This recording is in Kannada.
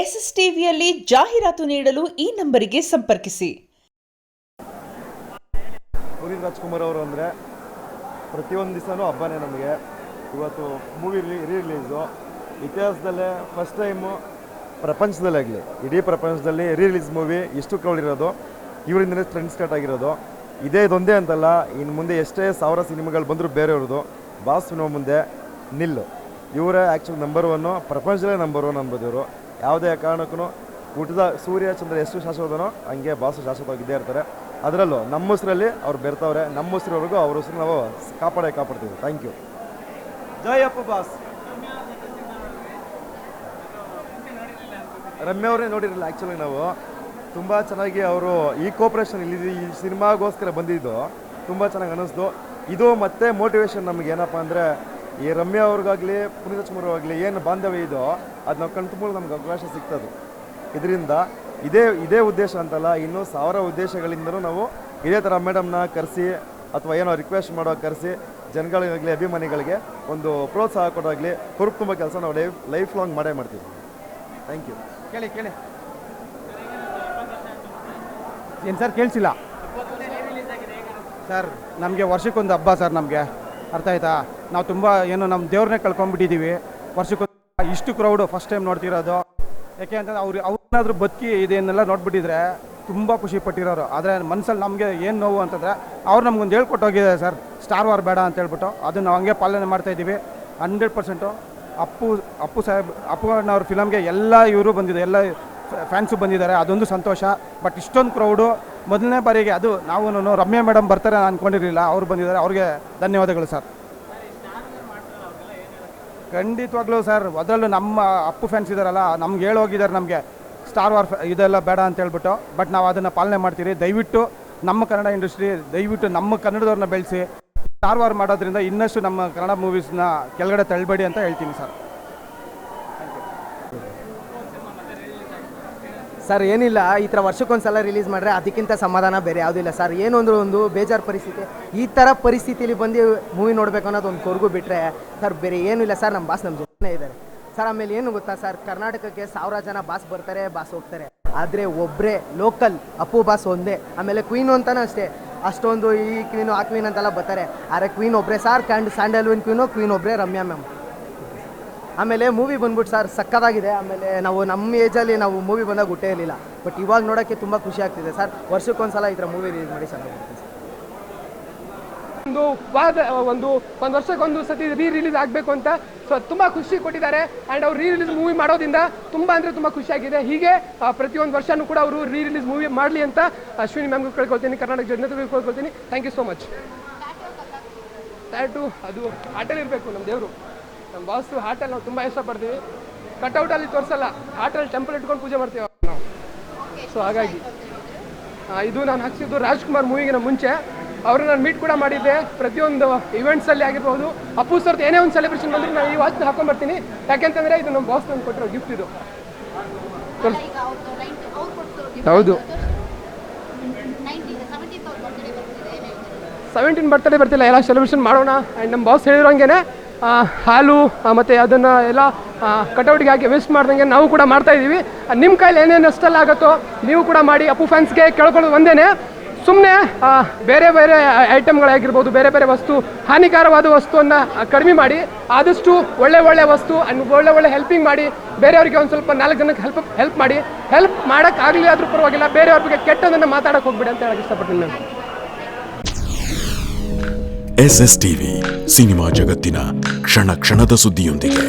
ಎಸ್ಎಸ್ ಟಿವಿಯಲ್ಲಿ ಜಾಹೀರಾತು ನೀಡಲು ಈ ನಂಬರಿಗೆ ಸಂಪರ್ಕಿಸಿ. ಪುನೀತ್ ರಾಜ್ಕುಮಾರ್ ಅವರು ಅಂದರೆ ಪ್ರತಿಯೊಂದು ದಿವಸನೂ ಹಬ್ಬನೇ ನಮಗೆ. ಇವತ್ತು ಮೂವಿ ರಿಲೀಸು ಇತಿಹಾಸದಲ್ಲೇ ಫಸ್ಟ್ ಟೈಮು ಪ್ರಪಂಚದಲ್ಲೇ ಆಗಲಿ ಇಡೀ ಪ್ರಪಂಚದಲ್ಲಿ ರಿಲೀಸ್ ಮೂವಿ ಇಷ್ಟು ಕ್ರೌಡ್ ಇರೋದು ಇವರಿಂದಲೇ ಟ್ರೆಂಡ್ ಸ್ಟಾರ್ಟ್ ಆಗಿರೋದು. ಇದೊಂದೇ ಅಂತಲ್ಲ, ಇನ್ನು ಮುಂದೆ ಎಷ್ಟೇ ಸಾವಿರ ಸಿನಿಮಾಗಳು ಬಂದರೂ ಬೇರೆಯವ್ರದ್ದು ಬಾಸ್ ಸಿನಿಮಾ ಮುಂದೆ ನಿಲ್ಲು. ಇವರೇ ಆ್ಯಕ್ಚುಲಿ ನಂಬರ್ ಒನ್ನು, ಪ್ರಪಂಚದಲ್ಲೇ ನಂಬರ್ ಒನ್ ಅಂಬೋದಿವರು. ಯಾವುದೇ ಕಾರಣಕ್ಕೂ ಹುಟ್ಟಿದ ಸೂರ್ಯ ಚಂದ್ರ ಎಷ್ಟು ಶಾಶ್ವತನೋ ಹಂಗೆ ಬಾಸು ಶಾಶ್ವತವಾಗಿದ್ದೇ ಇರ್ತಾರೆ. ಅದರಲ್ಲೂ ನಮ್ಮ ಹೆಸರಲ್ಲಿ ಅವ್ರು ಬೆರ್ತವ್ರೆ. ನಮ್ಮ ಹೆಸರವರೆಗೂ ಅವ್ರ ಹೆಸರು ನಾವು ಕಾಪಾಡ್ತೀವಿ. Thank you. ಜೈ ಅಪ್ಪು ಬಾಸ್. ರಮ್ಯ ಅವರೇ ನೋಡಿರಲಿಲ್ಲ ಆ್ಯಕ್ಚುಲಿ. ನಾವು ತುಂಬ ಚೆನ್ನಾಗಿ ಅವರು ಈ ಕೋಪ್ರೇಷನ್ ಇಲ್ಲಿ ಈ ಸಿನಿಮಾಗೋಸ್ಕರ ಬಂದಿದ್ದು ತುಂಬ ಚೆನ್ನಾಗಿ ಅನ್ನಿಸ್ತು. ಇದು ಮತ್ತೆ ಮೋಟಿವೇಶನ್ ನಮ್ಗೆ ಏನಪ್ಪ ಅಂದರೆ, ಈ ರಮ್ಯಾ ಅವ್ರಿಗಾಗಲಿ ಪುನೀತ್ ರಾಜ್ಕುಮಾರ್ ಆಗಲಿ ಏನು ಬಾಂಧವ್ಯ ಇದೋ ಅದು ನಾವು ಕಣ್ತುಂಬಲು ನಮ್ಗೆ ಅವಕಾಶ ಸಿಗ್ತದೆ. ಇದರಿಂದ ಇದೇ ಉದ್ದೇಶ ಅಂತಲ್ಲ, ಇನ್ನೂ ಸಾವಿರ ಉದ್ದೇಶಗಳಿಂದಲೂ ನಾವು ಇದೇ ಥರ ಮೇಡಮ್ನ ಕರೆಸಿ ಅಥವಾ ಏನೋ ರಿಕ್ವೆಸ್ಟ್ ಮಾಡೋ ಕರೆಸಿ ಜನಗಳಿಗಾಗಲಿ ಅಭಿಮಾನಿಗಳಿಗೆ ಒಂದು ಪ್ರೋತ್ಸಾಹ ಕೊಡೋಆಗಲಿ ಹುರುಪು ತುಂಬ ಕೆಲಸ ನಾವು ಲೈಫ್ ಲಾಂಗ್ ಮಾಡೇ ಮಾಡ್ತೀವಿ. Thank you. ಕೇಳಿ ಏನು ಸರ್? ಕೇಳಿಸಿಲ್ಲ ಸರ್. ನಮಗೆ ವರ್ಷಕ್ಕೊಂದು ಹಬ್ಬ ಸರ್. ನಮಗೆ ಅರ್ಥ ಆಯ್ತಾ? ನಾವು ತುಂಬ ನಮ್ಮ ದೇವ್ರನ್ನೇ ಕಳ್ಕೊಂಡ್ಬಿಟ್ಟಿದ್ದೀವಿ. ವರ್ಷಕ್ಕೊಂದು ಇಷ್ಟು ಕ್ರೌಡು ಫಸ್ಟ್ ಟೈಮ್ ನೋಡ್ತಿರೋದು. ಯಾಕೆ ಅಂತಂದ್ರೆ ಅವ್ರನ್ನಾದ್ರೂ ಬದುಕಿ ಇದನ್ನೆಲ್ಲ ನೋಡ್ಬಿಟ್ಟಿದ್ರೆ ತುಂಬ ಖುಷಿ ಪಟ್ಟಿರೋರು. ಆದರೆ ಮನಸ್ಸಲ್ಲಿ ನಮಗೆ ಏನು ನೋವು ಅಂತಂದರೆ ಅವ್ರು ನಮ್ಗೊಂದು ಹೇಳ್ಕೊಟ್ಟೋಗಿದೆ ಸರ್, ಸ್ಟಾರ್ ವಾರ್ ಬೇಡ ಅಂತ ಹೇಳ್ಬಿಟ್ಟು. ಅದನ್ನು ನಾವು ಹಂಗೆ ಪಾಲನೆ ಮಾಡ್ತಾಯಿದ್ದೀವಿ 100%. ಅಪ್ಪು ಸಾಹೇಬ್ ಅಪ್ಪಣ್ಣವ್ರ ಫಿಲಮ್ಗೆ ಎಲ್ಲ ಇವರು ಬಂದಿದೆ, ಎಲ್ಲ ಫ್ಯಾನ್ಸು ಬಂದಿದ್ದಾರೆ. ಅದೊಂದು ಸಂತೋಷ. ಬಟ್ ಇಷ್ಟೊಂದು ಕ್ರೌಡು ಮೊದಲನೇ ಬಾರಿಗೆ ಅದು ನಾವು ರಮ್ಯಾ ಮೇಡಮ್ ಬರ್ತಾರೆ ಅಂದ್ಕೊಂಡಿರಲಿಲ್ಲ. ಅವ್ರು ಬಂದಿದ್ದಾರೆ, ಅವ್ರಿಗೆ ಧನ್ಯವಾದಗಳು ಸರ್. ಖಂಡಿತವಾಗ್ಲೂ ಸರ್. ಅದರಲ್ಲೂ ನಮ್ಮ ಅಪ್ಪು ಫ್ಯಾನ್ಸ್ ಇದ್ದಾರಲ್ಲ, ನಮ್ಗೆ ಹೇಳೋಗಿದ್ದಾರೆ ನಮಗೆ ಸ್ಟಾರ್ ವಾರ್ ಇದೆಲ್ಲ ಬೇಡ ಅಂತ ಹೇಳ್ಬಿಟ್ಟು. ಬಟ್ ನಾವು ಅದನ್ನು ಪಾಲನೆ ಮಾಡ್ತೀವಿ. ದಯವಿಟ್ಟು ನಮ್ಮ ಕನ್ನಡ ಇಂಡಸ್ಟ್ರಿ, ದಯವಿಟ್ಟು ನಮ್ಮ ಕನ್ನಡದವ್ರನ್ನ ಬೆಳೆಸಿ. ಸ್ಟಾರ್ ವಾರ್ ಮಾಡೋದ್ರಿಂದ ಇನ್ನಷ್ಟು ನಮ್ಮ ಕನ್ನಡ ಮೂವೀಸ್ನ ಕೆಳಗಡೆ ತಳ್ಳಬೇಡಿ ಅಂತ ಹೇಳ್ತೀನಿ ಸರ್. ಸರ್ ಏನಿಲ್ಲ, ಈ ಥರ ವರ್ಷಕ್ಕೊಂದ್ಸಲ ರಿಲೀಸ್ ಮಾಡಿದ್ರೆ ಅದಕ್ಕಿಂತ ಸಮಾಧಾನ ಬೇರೆ ಯಾವುದಿಲ್ಲ ಸರ್. ಏನು ಅಂದ್ರೆ ಒಂದು ಬೇಜಾರು ಪರಿಸ್ಥಿತಿ, ಈ ಥರ ಪರಿಸ್ಥಿತಿಲಿ ಬಂದು ಮೂವಿ ನೋಡಬೇಕು ಅನ್ನೋದು ಒಂದು ಕೊರಗು ಬಿಟ್ಟರೆ ಸರ್ ಬೇರೆ ಏನೂ ಇಲ್ಲ ಸರ್. ನಮ್ಮ ಬಾಸ್ ನಮ್ಮ ಜೊತೆ ಇದ್ದಾರೆ ಸರ್. ಆಮೇಲೆ ಏನು ಗೊತ್ತಾ ಸರ್, ಕರ್ನಾಟಕಕ್ಕೆ 1000 ಜನ ಬಾಸ್ ಬರ್ತಾರೆ, ಬಾಸ್ ಹೋಗ್ತಾರೆ. ಆದರೆ ಒಬ್ಬರೇ ಲೋಕಲ್ ಅಪ್ಪು ಬಾಸ್ ಒಂದೇ. ಆಮೇಲೆ ಕ್ವೀನು ಅಂತಲೂ ಅಷ್ಟೇ, ಅಷ್ಟೊಂದು ಈ ಕ್ವೀನು ಆ ಕ್ವೀನ್ ಅಂತೆಲ್ಲ ಬರ್ತಾರೆ. ಆದರೆ ಕ್ವೀನ್ ಒಬ್ಬರೇ ಸರ್. ಸ್ಯಾಂಡಲ್ವುಡ್ ಕ್ವೀನ್ ಒಬ್ಬರೇ, ರಮ್ಯಾ ಮ್ಯಾಮ್. ಆಮೇಲೆ ಮೂವಿ ಬಂದ್ಬಿಟ್ಟು ಸರ್ ಸಕ್ಕತ್ತಾಗಿದೆ. ಆಮೇಲೆ ನಾವು ನಮ್ಮ ಏಜಲ್ಲಿ ನಾವು ಮೂವಿ ಬಂದಾಗ ಹುಟ್ಟೇ ಇರಲಿಲ್ಲ. ಬಟ್ ಇವಾಗ ನೋಡೋಕ್ಕೆ ತುಂಬ ಖುಷಿ ಆಗ್ತಿದೆ ಸರ್. ವರ್ಷಕ್ಕೊಂದ್ಸಲ ಈ ಥರ ಮೂವಿ ರಿಲೀಸ್ ಮಾಡಿ ಚೆನ್ನಾಗಿರುತ್ತೆ ಸರ್. ಒಂದು ವರ್ಷಕ್ಕೊಂದು ಸತಿ ರಿಲೀಸ್ ಆಗಬೇಕು ಅಂತ ತುಂಬ ಖುಷಿ ಕೊಟ್ಟಿದ್ದಾರೆ. ಆ್ಯಂಡ್ ಅವ್ರು ರಿಲೀಸ್ ಮೂವಿ ಮಾಡೋದ್ರಿಂದ ತುಂಬ ಅಂದರೆ ತುಂಬ ಖುಷಿಯಾಗಿದೆ. ಹೀಗೆ ಪ್ರತಿಯೊಂದು ವರ್ಷನೂ ಕೂಡ ಅವರು ರಿಲೀಸ್ ಮೂವಿ ಮಾಡಲಿ ಅಂತ ಅಶ್ವಿನಿ ಮ್ಯಾಮ್ಗೂ ಕೇಳ್ಕೊಳ್ತೀನಿ, ಕರ್ನಾಟಕ ಜನತೆಗೂ ಕೇಳ್ಕೊಳ್ತೀನಿ. Thank you so much. Tattoo ಅದು ಹಾಟಲ್ಲಿ ಇರಬೇಕು. ನಮ್ಮ ದೇವರು, ನಮ್ಮ ಬಾಸು ಹಾಟಲ್ಲಿ ನಾವು ತುಂಬ ಇಷ್ಟಪಡ್ತೀವಿ. ಕಟ್ಔಟಲ್ಲಿ ತೋರಿಸಲ್ಲ, ಹಾಟಲ್ಲಿ ಟೆಂಪಲ್ ಇಟ್ಕೊಂಡು ಪೂಜೆ ಮಾಡ್ತೀವಿ ನಾವು. ಸೊ ಹಾಗಾಗಿ ಇದು ನಾನು ಹಾಕ್ಸಿದ್ದು ರಾಜ್ಕುಮಾರ್ ಮೂವಿಗಿನ ಮುಂಚೆ. ಅವ್ರನ್ನ ನಾನು ಮೀಟ್ ಕೂಡ ಮಾಡಿದ್ದೆ. ಪ್ರತಿಯೊಂದು ಇವೆಂಟ್ಸಲ್ಲಿ ಆಗಿರ್ಬೋದು, ಅಪ್ಪು ಸರ್ದು ಏನೇ ಒಂದು ಸೆಲೆಬ್ರೇಷನ್ ಬಂದರೂ ನಾನು ಈ ವಾಚ್ನ ಹಾಕೊಂಡ್ಬರ್ತೀನಿ. ಯಾಕೆಂತಂದರೆ ಇದು ನಮ್ಮ ಬಾಸ್ ನಂಗೆ ಕೊಟ್ಟಿರೋ ಗಿಫ್ಟ್. ಇದು ಹೌದು, 17 ಬರ್ತಡೇ ಬರ್ತಿಲ್ಲ, ಎಲ್ಲ ಸೆಲೆಬ್ರೇಷನ್ ಮಾಡೋಣ. ಆ್ಯಂಡ್ ನಮ್ಮ ಬಾಸ್ ಹೇಳಿರೋಂಗೆ ಹಾಲು ಮತ್ತು ಅದನ್ನು ಎಲ್ಲ ಕಟೌಟಿಗೆ ಹಾಕಿ ವೇಸ್ಟ್ ಮಾಡ್ದಂಗೆ ನಾವು ಕೂಡ ಮಾಡ್ತಾಯಿದ್ದೀವಿ. ನಿಮ್ಮ ಕೈಲಿ ಏನೇನು ಅಷ್ಟೆಲ್ಲ ಆಗುತ್ತೋ ನೀವು ಕೂಡ ಮಾಡಿ. ಅಪ್ಪು ಫ್ಯಾನ್ಸ್ಗೆ ಕೇಳ್ಕೊಳ್ಳೋದು ಒಂದೇ, ಸುಮ್ಮನೆ ಬೇರೆ ಐಟಮ್ಗಳಾಗಿರ್ಬೋದು, ಬೇರೆ ವಸ್ತು, ಹಾನಿಕಾರವಾದ ವಸ್ತುವನ್ನು ಕಡಿಮೆ ಮಾಡಿ ಆದಷ್ಟು ಒಳ್ಳೆ ವಸ್ತು ಆ್ಯಂಡ್ ಒಳ್ಳೆ ಹೆಲ್ಪಿಂಗ್ ಮಾಡಿ. ಬೇರೆಯವರಿಗೆ ಒಂದು ಸ್ವಲ್ಪ 4 ಜನಕ್ಕೆ ಹೆಲ್ಪ್ ಮಾಡಿ. ಹೆಲ್ಪ್ ಮಾಡೋಕ್ಕಾಗಲಿ ಆದರೂ ಪರವಾಗಿಲ್ಲ, ಬೇರೆಯವ್ರ ಬಗ್ಗೆ ಕೆಟ್ಟದನ್ನು ಮಾತಾಡೋಕೆ ಹೋಗ್ಬಿಡಿ ಅಂತ ಹೇಳಕ್ಕೆ ಇಷ್ಟಪಡ್ತೀನಿ ನಾನು. ಎಸ್ಎಸ್ ಟಿವಿ, ಸಿನಿಮಾ ಜಗತ್ತಿನ ಕ್ಷಣ ಕ್ಷಣದ ಸುದ್ದಿಯೊಂದಿಗೆ.